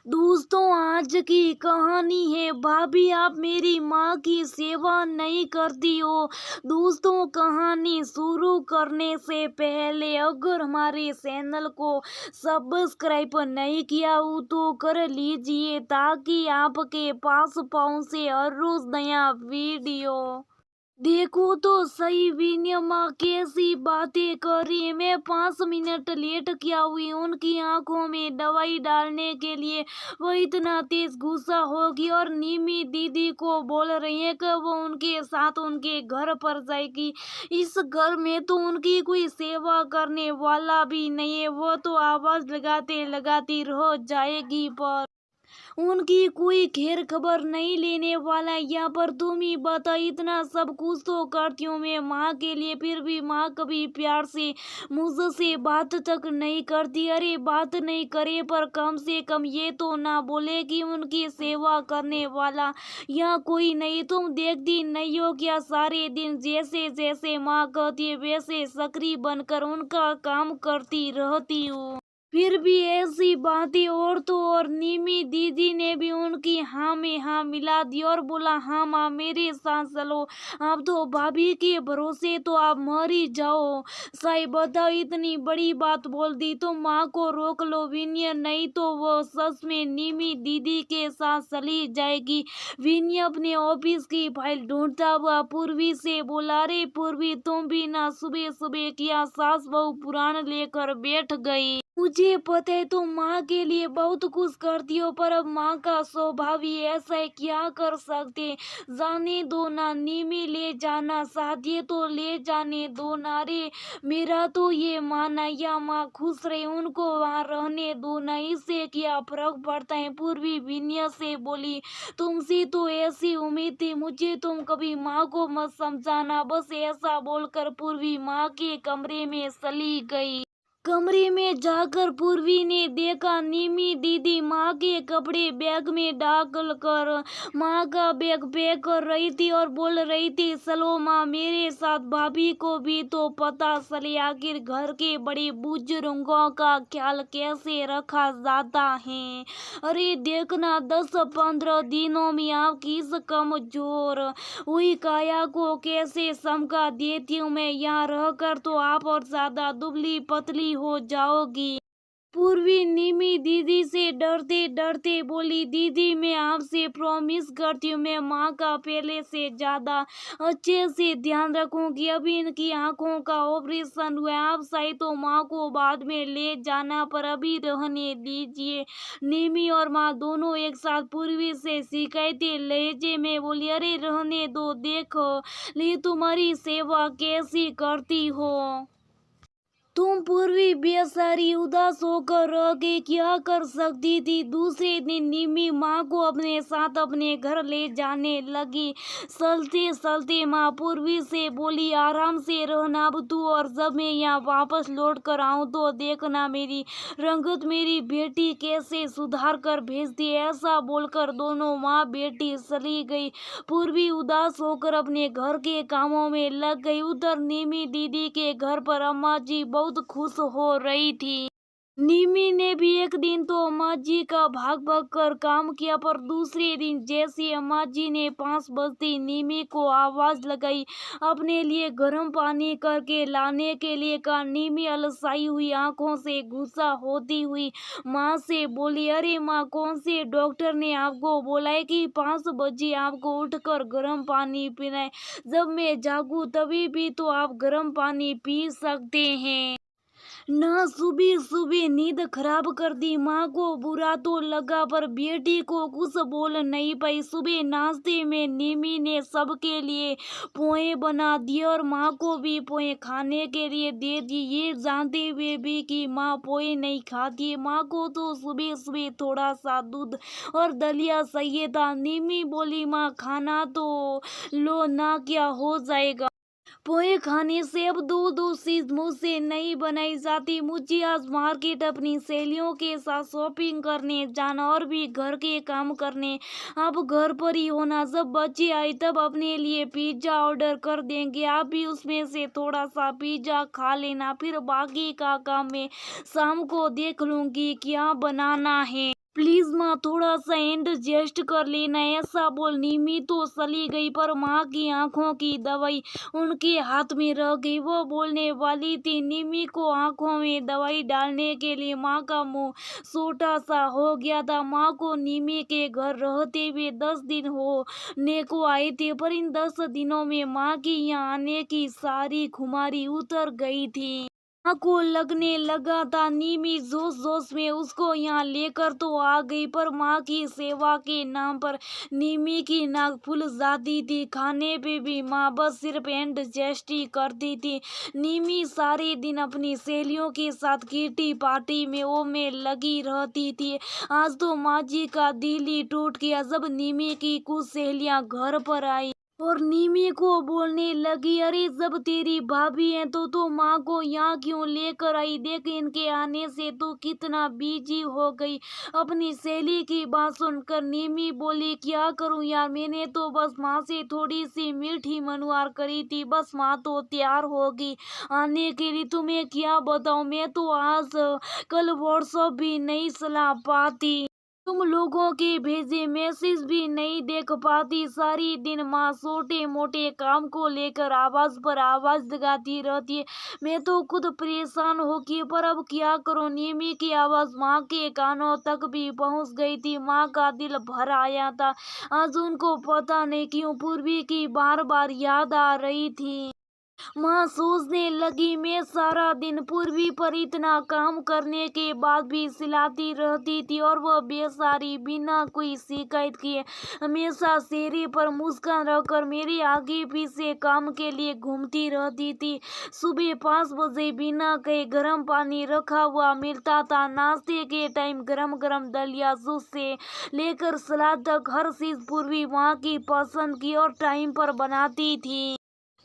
दोस्तों, आज की कहानी है भाभी आप मेरी माँ की सेवा नहीं करती हो। दोस्तों, कहानी शुरू करने से पहले अगर हमारे चैनल को सब्सक्राइब नहीं किया हो तो कर लीजिए ताकि आपके पास पहुँचे हर रोज नया वीडियो। देखो तो सही, विनय माँ कैसी बातें कर रही है। मैं 5 मिनट लेट क्या हुई उनकी आंखों में दवाई डालने के लिए, वो इतना तेज गुस्सा होगी और निमी दीदी को बोल रही है कि वो उनके साथ उनके घर पर जाएगी। इस घर में तो उनकी कोई सेवा करने वाला भी नहीं है, वो तो आवाज लगाते लगाती रह जाएगी पर उनकी कोई खैर खबर नहीं लेने वाला है। यहाँ पर तुम ही बता, इतना सब कुछ तो करती हूँ मैं माँ के लिए, फिर भी माँ कभी प्यार से मुझसे बात तक नहीं करती। अरे बात नहीं करे पर कम से कम ये तो ना बोले कि उनकी सेवा करने वाला यहाँ कोई नहीं। तुम देखती नहीं हो क्या, सारे दिन जैसे जैसे माँ कहती है वैसे सक्रिय बनकर उनका काम करती रहती हूँ। फिर भी ऐसी बातें और तो और निमी दीदी ने भी उनकी हाँ में हाँ मिला दी और बोला हाँ माँ मेरे साथ चलो, आप तो भाभी के भरोसे तो आप मर ही जाओ। साई बताओ, इतनी बड़ी बात बोल दी तो माँ को रोक लो विनय, नहीं तो वो सच में निमी दीदी के साथ चली जाएगी। विनय अपने ऑफिस की फाइल ढूंढता हुआ पूर्वी से बोला, अरे पूर्वी तुम भी ना सुबह सुबह किया, सास बहू पुराण लेकर बैठ गई। मुझे पता है तुम माँ के लिए बहुत कुछ करती हो पर अब माँ का स्वभाव ही ऐसा है, क्या कर सकते। जाने दो ना, निमी ले जाना चाहती है तो ले जाने दो ना। रे मेरा तो ये माना या माँ खुश रहे उनको वहाँ रहने दो ना, इससे क्या फर्क पड़ता है। पूर्वी विनय से बोली, तुमसे तो ऐसी उम्मीद थी मुझे, तुम कभी माँ को मत समझाना। बस ऐसा बोलकर पूर्वी माँ के कमरे में चली गई। कमरे में जाकर पूर्वी ने देखा निमी दीदी माँ के कपड़े बैग में डाल कर माँ का बैग पैक कर रही थी और बोल रही थी, चलो माँ मेरे साथ, भाभी को भी तो पता चले आखिर घर के बड़े बुजुर्गों का ख्याल कैसे रखा जाता है। अरे देखना 10-15 दिनों में आपकी इस कमजोर हुई काया को कैसे समका देती हूँ मैं, यहाँ रहकर तो आप और ज्यादा दुबली पतली हो जाओगी। पूर्वी निमी दीदी से डरते डरते बोली, दीदी मैं आपसे प्रॉमिस करती हूँ मैं माँ का पहले से ज्यादा अच्छे से ध्यान रखूंगी। अभी इनकी आंखों का ऑपरेशन हुआ है, आप चाहे तो माँ को बाद में ले जाना पर अभी रहने दीजिए। निमी और माँ दोनों एक साथ पूर्वी से शिकायती लहजे में बोली, अरे रहने दो, देखो ली तुम्हारी सेवा कैसी करती हो। तुम पूर्वी बेचारी उदास होकर रह गई, क्या कर सकती थी। दूसरे दिन निमी माँ को अपने साथ अपने घर ले जाने लगी। चलते चलते माँ पूर्वी से बोली, आराम से रहना अब तू, और जब मैं यहाँ वापस लौट कर आऊँ तो देखना मेरी रंगत मेरी बेटी कैसे सुधार कर भेजती है। ऐसा बोलकर दोनों माँ बेटी चली गई। पूर्वी उदास होकर अपने घर के कामों में लग गई। उधर निमी दीदी के घर पर अम्मा जी बहुत खुश हो रही थी। निमी ने भी एक दिन तो अम्मा जी का भाग भाग कर काम किया पर दूसरे दिन जैसे अम्मा जी ने 5 बजते निमी को आवाज लगाई, अपने लिए गर्म पानी करके लाने के लिए कहा। निमी अलसाई हुई आंखों से गुस्सा होती हुई माँ से बोली, अरे माँ कौन से डॉक्टर ने आपको बोला है कि 5 बजे आपको उठकर गर्म पानी पीना है। जब मैं जागूं तभी भी तो आप गर्म पानी पी सकते हैं ना। सुबह सुबह नींद खराब कर दी। माँ को बुरा तो लगा पर बेटी को कुछ बोल नहीं पाई। सुबह नाश्ते में निमी ने सबके लिए पोहे बना दिए और माँ को भी पोहे खाने के लिए दे दिए, ये जानते हुए भी कि माँ पोहे नहीं खाती है। माँ को तो सुबह सुबह थोड़ा सा दूध और दलिया चाहिए था। निमी बोली, माँ खाना तो लो ना, क्या हो जाएगा। पोहे खाने से अब दो चीज मुझसे नहीं बनाई जाती। मुझे आज मार्केट अपनी सहेलियों के साथ शॉपिंग करने जाना और भी घर के काम करने। अब घर पर ही होना, जब बच्चे आए तब अपने लिए पिज्जा ऑर्डर कर देंगे, आप भी उसमें से थोड़ा सा पिज्जा खा लेना, फिर बाकी का काम मैं शाम को देख लूंगी क्या बनाना है। प्लीज माँ थोड़ा सा एडजस्ट कर लेना, ऐसा बोल निमी तो चली गई, पर माँ की आंखों की दवाई उनके हाथ में रह गई। वो बोलने वाली थी, निमी को आंखों में दवाई डालने के लिए माँ का मुंह छोटा सा हो गया था। माँ को निमी के घर रहते हुए 10 दिन होने को आए थे, पर इन 10 दिनों में माँ की यहाँ आने की सारी खुमारी उतर गई थी। माँ को लगने लगा था निमी जोश जोश में उसको यहाँ लेकर तो आ गई, पर माँ की सेवा के नाम पर निमी की नाक फूल जाती थी। खाने पे भी माँ बस सिर्फ एडजस्ट ही करती थी। निमी सारे दिन अपनी सहेलियों के साथ किटी पार्टी में लगी रहती थी। आज तो माँ जी का दिल ही टूट गया जब निमी की कुछ सहेलियां घर पर आई और निमी को बोलने लगी, अरे जब तेरी भाभी है तो माँ को यहाँ क्यों लेकर आई, देख इनके आने से तो कितना बिजी हो गई। अपनी सहेली की बात सुनकर निमी बोली, क्या करूँ यार, मैंने तो बस माँ से थोड़ी सी मीठी मनवार करी थी, बस माँ तो तैयार होगी आने के लिए। तुम्हें क्या बताऊँ, मैं तो आज कल व्हाट्सएप भी नहीं चला पाती, तुम लोगों के भेजे मैसेज भी नहीं देख पाती। सारी दिन माँ छोटे मोटे काम को लेकर आवाज पर आवाज लगाती रहती है। मैं तो खुद परेशान हो गई, पर अब क्या करूं। निमी की आवाज माँ के कानों तक भी पहुंच गई थी। माँ का दिल भर आया था। आज उनको पता नहीं क्यों पूर्वी की बार बार याद आ रही थी। माँ सोचने लगी, मैं सारा दिन पूर्वी पर इतना काम करने के बाद भी सिलाती रहती थी और वह बेचारी बिना कोई शिकायत किए हमेशा चेहरे पर मुस्कान रखकर मेरे आगे पीछे काम के लिए घूमती रहती थी। सुबह 5 बजे बिना कहे गर्म पानी रखा हुआ मिलता था। नाश्ते के टाइम गरम गरम दलिया जूस से लेकर सलाद तक हर चीज पूर्वी माँ की पसंद की और टाइम पर बनाती थी।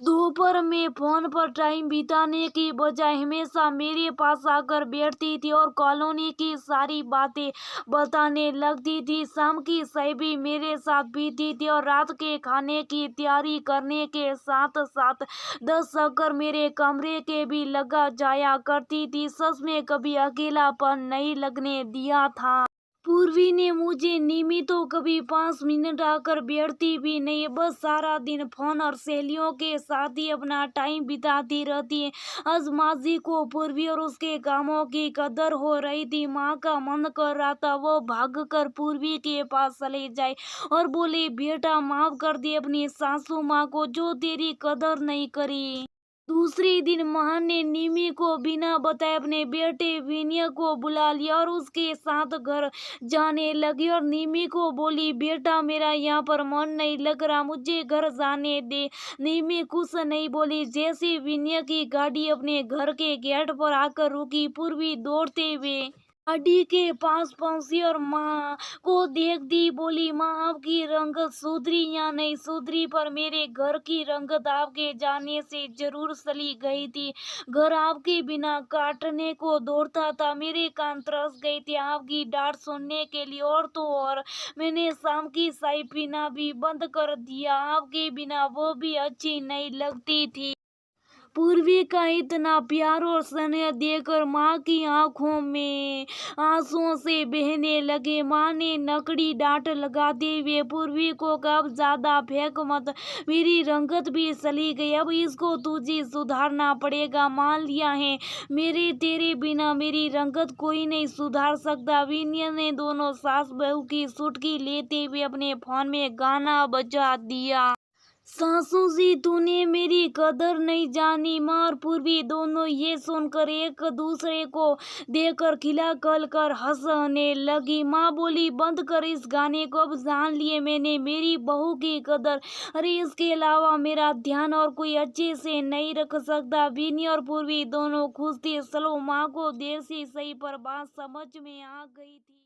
दोपहर में फोन पर टाइम बिताने की बजाय हमेशा मेरे पास आकर बैठती थी और कॉलोनी की सारी बातें बताने लगती थी। शाम की चाय भी मेरे साथ पीती थी और रात के खाने की तैयारी करने के साथ साथ 10 चक्कर मेरे कमरे के भी लगा जाया करती थी। सच में कभी अकेलापन नहीं लगने दिया था। पूर्वी ने मुझे निमी तो कभी 5 मिनट आकर बैठती भी नहीं, बस सारा दिन फोन और सहेलियों के साथ ही अपना टाइम बिताती रहती है। आज माँ जी को पूर्वी और उसके कामों की कदर हो रही थी। माँ का मन कर रहा था वो भाग कर पूर्वी के पास चले जाए और बोले, बेटा माफ कर दे अपनी सासू माँ को जो तेरी कदर नहीं करी। दूसरे दिन माँ ने निमी को बिना बताए अपने बेटे विनय को बुला लिया और उसके साथ घर जाने लगी और निमी को बोली, बेटा मेरा यहाँ पर मन नहीं लग रहा, मुझे घर जाने दे। निमी कुछ नहीं बोली। जैसे विनय की गाड़ी अपने घर के गेट पर आकर रुकी, पूर्वी दौड़ते हुए गाड़ी के पास पहुंची और माँ को देख दी, बोली, माँ आपकी रंगत सुधरी या नहीं सुधरी, पर मेरे घर की रंगत आपके जाने से जरूर चली गई थी। घर आपके बिना काटने को दौड़ता था, मेरे कान तरस गए थे आपकी डांट सुनने के लिए। और तो और मैंने शाम की चाय पीना भी बंद कर दिया, आपके बिना वो भी अच्छी नहीं लगती थी। पूर्वी का इतना प्यार और स्नेह देकर माँ की आंखों में आंसुओं से बहने लगे। माँ ने नकड़ी डांट लगाते हुए पूर्वी को कब ज्यादा फेंक मत, मेरी रंगत भी चली गई, अब इसको तुझे सुधारना पड़ेगा, मान लिया है मेरे तेरे बिना मेरी रंगत कोई नहीं सुधार सकता। विनय ने दोनों सास बहू की चुटकी लेते हुए अपने फोन में गाना बजा दिया। सासू जी तूने मेरी कदर नहीं जानी। माँ और पूर्वी दोनों ये सुनकर एक दूसरे को देखकर खिला खल कर हंसने लगी। माँ बोली, बंद कर इस गाने को, अब जान लिए मैंने मेरी बहू की कदर, अरे इसके अलावा मेरा ध्यान और कोई अच्छे से नहीं रख सकता। विनी और पूर्वी दोनों खुश थे। चलो माँ को देर से सही पर बात समझ में आ गई थी।